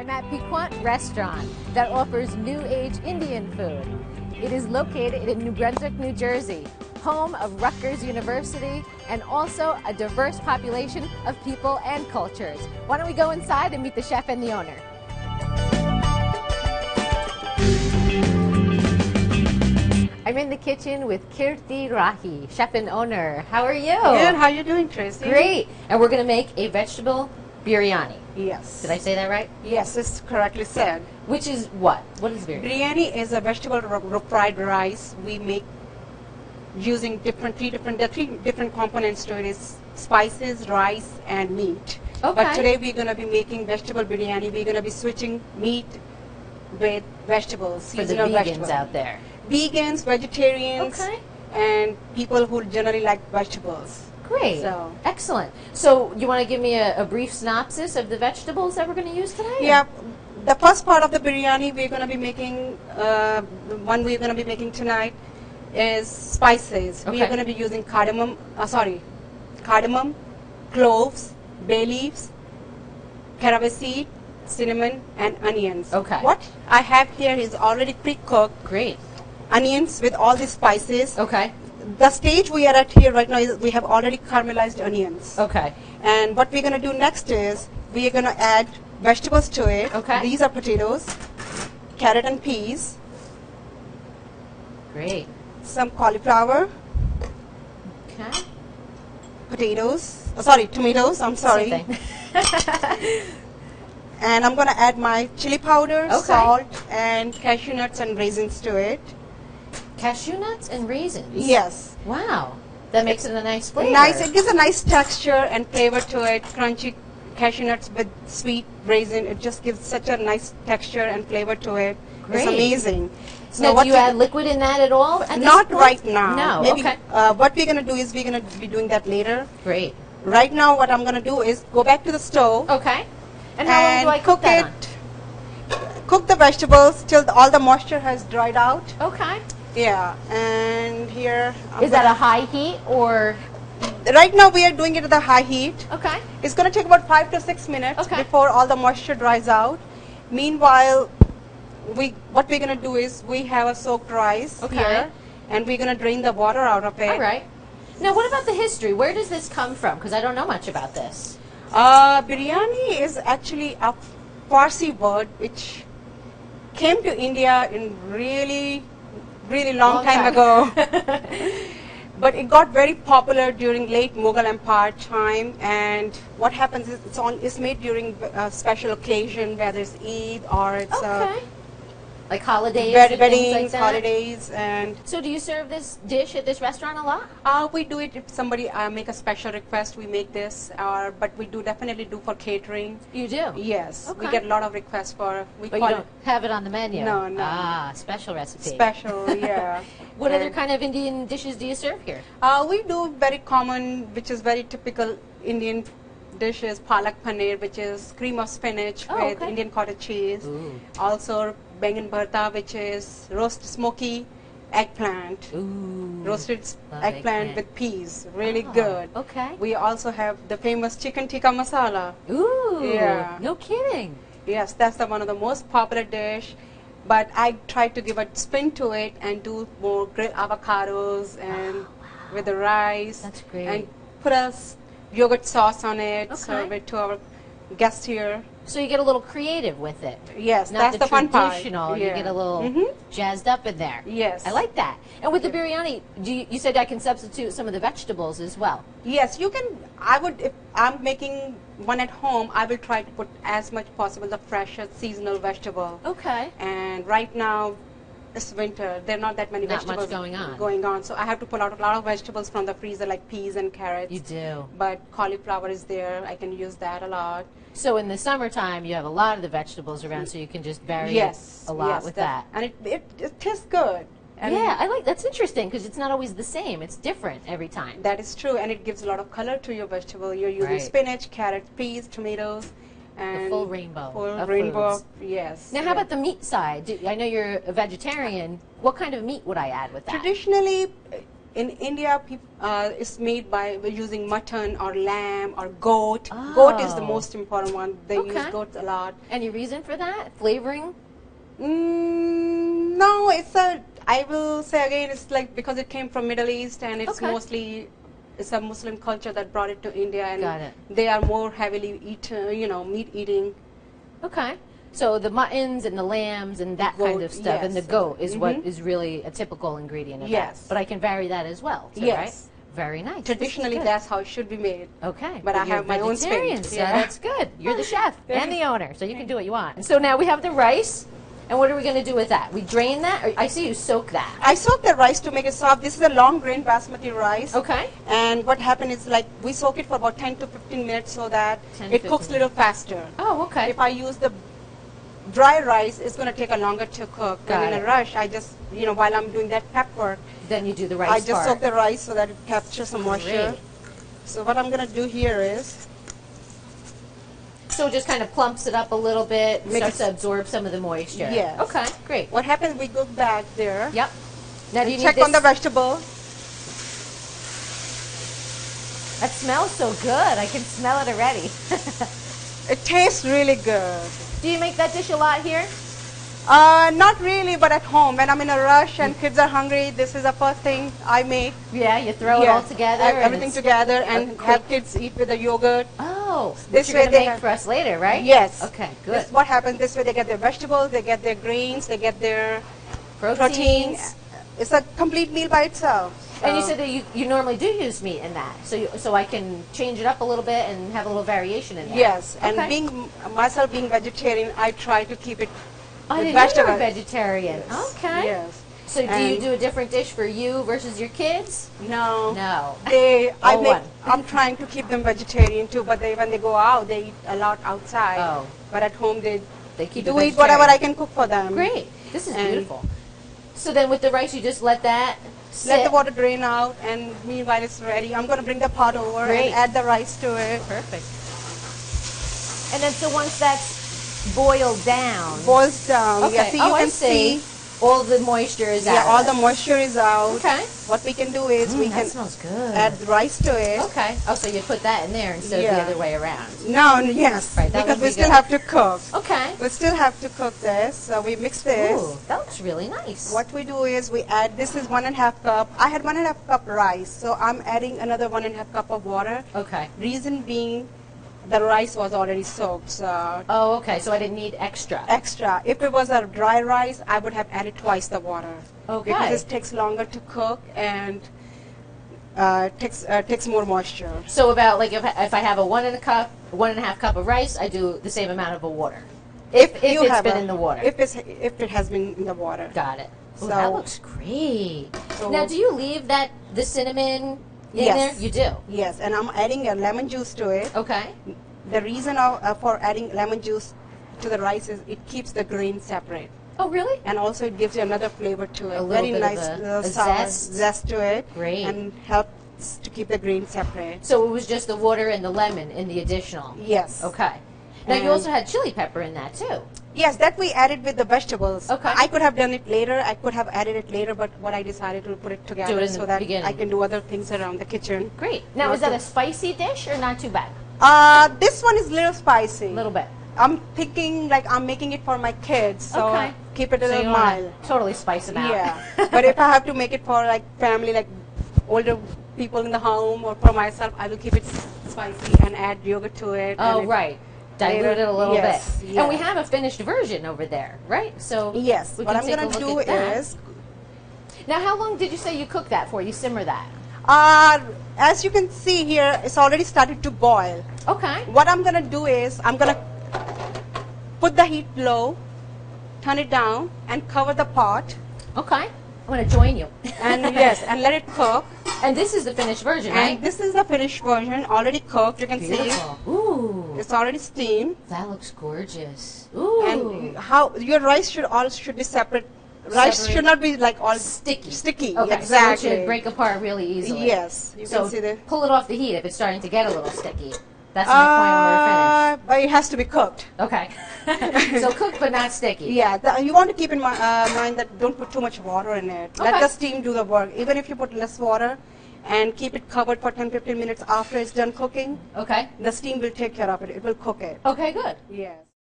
I'm at Poquant restaurant that offers New Age Indian food. It is located in New Brunswick, New Jersey, home of Rutgers University, and also a diverse population of people and cultures. Why don't we go inside and meet the chef and the owner? I'm in the kitchen with Kirti Rahi, chef and owner. How are you? Good. How are you doing, Tracy? Great. And we're going to make a vegetable biryani. Yes. Did I say that right? Yes, it's correctly said. Which is what? What is biryani? Biryani is a vegetable fried rice. We make using three different components to it. Is spices, rice, and meat. Okay. But today we're going to be making vegetable biryani. We're going to be switching meat with vegetables. For the vegans out there. Vegans, vegetarians, okay, and people who generally like vegetables. Great. So. Excellent. So you want to give me a brief synopsis of the vegetables that we're going to use today? Yeah. The first part of the biryani we're going to be making, the one we're going to be making tonight, is spices. Okay. We are going to be using cardamom, cloves, bay leaves, caraway seed, cinnamon, and onions. Okay. What I have here is already pre-cooked. Great. Onions with all the spices. Okay. The stage we are at here right now is we have already caramelized onions. Okay. And what we're going to do next is we are going to add vegetables to it. Okay. These are potatoes, carrot and peas. Great. Some cauliflower. Okay. Tomatoes, I'm sorry. Same thing. And I'm going to add my chili powder, Okay. salt, and cashew nuts and raisins to it. Cashew nuts and raisins? Yes. Wow. That makes it a nice flavor. It gives a nice texture and flavor to it. Crunchy cashew nuts with sweet raisin. It just gives such a nice texture and flavor to it. Great. It's amazing. So do you add liquid in that at all? At Not this point? right now. No. Maybe, okay. What we're going to do is we're going to be doing that later. Great. Right now, what I'm going to do is go back to the stove. Okay. And how long do I cook that on? Cook the vegetables till all the moisture has dried out. Okay. Yeah, and here... Is that a high heat or...? Right now we are doing it at a high heat. Okay. It's going to take about 5 to 6 minutes before all the moisture dries out. Meanwhile, what we're going to do is we have a soaked rice here, and we're going to drain the water out of it. All right. Now, what about the history? Where does this come from? Because I don't know much about this. Biryani is actually a Farsi word which came to India in really long time ago. But it got very popular during late Mughal Empire time, and what happens is it's made during a special occasion, whether it's Eid or it's like holidays, weddings, like holidays, and. So, do you serve this dish at this restaurant a lot? We do it if somebody make a special request. We make this, but we definitely do for catering. You do? Yes, okay. We get a lot of requests for. But you don't have it on the menu. No. Ah, special recipe. Special, yeah. What other kind of Indian dishes do you serve here? We do very common, which is very typical Indian dishes, palak paneer, which is cream of spinach with Indian cottage cheese. Ooh. Also bangan bharta, which is roast smoky eggplant. Ooh. Roasted eggplant with peas. Really Oh, good. Okay. We also have the famous chicken tikka masala. Ooh. Yeah. No kidding. Yes, that's one of the most popular dish. But I try to give a spin to it and do more grilled avocados and with the rice. That's great. And put a yogurt sauce on it, serve it to our guests here. So you get a little creative with it. Yes, Not that's the fun part. Traditional. You get a little jazzed up in there. Yes. I like that. And with the biryani, you said I can substitute some of the vegetables as well. Yes, you can. If I'm making one at home, I will try to put as much possible the freshest seasonal vegetable. Okay. And right now, it's winter. There are not that many vegetables going on. So I have to pull out a lot of vegetables from the freezer, like peas and carrots. You do. But cauliflower is there. I can use that a lot. So in the summertime, you have a lot of the vegetables around, so you can just vary it a lot with that. And it tastes good. And yeah, that's interesting because it's not always the same. It's different every time. That is true, and it gives a lot of color to your vegetable. You're using spinach, carrot, peas, tomatoes, and the full rainbow. Foods. Yes. Now, how about the meat side? I know you're a vegetarian. What kind of meat would I add with that? Traditionally, in India, it's made by using mutton or lamb or goat. Goat is the most important one. They use goat a lot. Any reason for that? Flavoring? No, I will say again, it's like because it came from Middle East and it's mostly, it's a Muslim culture that brought it to India, and they are more heavily meat eating. Okay. So the muttons and the lambs and that kind of stuff, and the goat is what is really a typical ingredient of that. But I can vary that as well, too, right? Very nice. Traditionally, that's how it should be made. Okay. But I have my own spin. So that's good. You're the chef and the owner, so you can do what you want. So now we have the rice. And what are we going to do with that? We drain that? Or I see you soak that. I soak the rice to make it soft. This is a long grain basmati rice. Okay. And what happened is, like, we soak it for about 10 to 15 minutes so that it cooks a little faster. Oh, okay. If I use the dry rice, it's going to take a longer to cook. And in a rush, I just, while I'm doing that prep work, then you do the rice I just soak the rice so that it captures some moisture. So what I'm going to do here is, so it just kind of plumps it up a little bit, starts to absorb some of the moisture. Yes. Okay, great. What happens, we go back there. Yep. Now do you check on the vegetable. That smells so good. I can smell it already. It tastes really good. Do you make that dish a lot here? Not really, but at home. When I'm in a rush and kids are hungry, this is the first thing I make. Yeah, you throw it all together. Everything together and have kids eat with the yogurt. Oh, this you're going to make for us later, right? Yes. Okay, good. This, what happens this way, they get their vegetables, they get their grains, they get their proteins. It's a complete meal by itself. So. And you said that you normally do use meat in that, so I can change it up a little bit and have a little variation in there. Yes, and myself being vegetarian, I try to keep it. I didn't know you were vegetarian. Yes. Okay. Yes. So do you do a different dish for you versus your kids? No. No. I'm trying to keep them vegetarian too, but when they go out, they eat a lot outside. Oh. But at home, they keep do eat whatever I can cook for them. Great. This is beautiful. So then with the rice, you just let that sit. Let the water drain out, and meanwhile it's ready. I'm going to bring the pot over and add the rice to it. Perfect. And then so once that's boiled down. Boils down. Okay. Yeah, see, you can see. All the moisture is out. Yeah, all the moisture is out. Okay. What we can do is we can smells good. add the rice to it. Okay. Oh, so you put that in there instead of the other way around. No, yes. Right, because we still have to cook. Okay. We still have to cook this. So we mix this. Ooh, that looks really nice. What we do is we add, this is 1.5 cup. I had 1.5 cup rice. So I'm adding another 1.5 cup of water. Okay. Reason being, the rice was already soaked. So oh, okay. So I didn't need extra. Extra. If it was a dry rice, I would have added twice the water. Okay. Because it takes longer to cook and takes more moisture. So about like if I have a 1.5 cup of rice, I do the same amount of water. If it's been in the water. If it has been in the water. Got it. So that looks great. So now, do you leave the cinnamon in there? You do? Yes, and I'm adding a lemon juice to it. Okay. The reason for adding lemon juice to the rice is it keeps the grain separate. Oh, really? And also it gives you another flavor to it. A very bit nice of little sour zest to it. Great. And helps to keep the grain separate. So it was just the water and the lemon in the additional? Yes. Okay. Now you also had chili pepper in that too. Yes, that we added with the vegetables. Okay. I could have done it later. I could have added it later, but what I decided to put it together so that I can do other things around the kitchen. Great. Now, is that a spicy dish or not too bad? This one is a little spicy. A little bit. I'm thinking like I'm making it for my kids, so keep it a little mild. Totally spice them out. Yeah. But if I have to make it for like family, like older people in the home, or for myself, I will keep it spicy and add yogurt to it. Oh, right. Dilute it a little bit. Yeah. And we have a finished version over there, right? So yes. What I'm going to do is... Now, how long did you say you cook that for? You simmer that? As you can see here, it's already started to boil. Okay. What I'm going to do is I'm going to put the heat low, turn it down, and cover the pot. Okay. I'm going to join you. And yes, and let it cook. And this is the finished version, right? And this is the finished version, already cooked. You can see. Ooh. It's already steamed. That looks gorgeous. Ooh. And how your rice should be separate. Rice should not be like all sticky. Okay. Exactly. So it should break apart really easily. Yes. You can see pull it off the heat if it's starting to get a little sticky. That's my point when we're finished. But it has to be cooked. Okay. So cooked but not sticky. Yeah, you want to keep in mind that don't put too much water in it. Okay. Let the steam do the work. Even if you put less water and keep it covered for 10-15 minutes after it's done cooking, Okay. the steam will take care of it. It will cook it. Okay, good. Yes.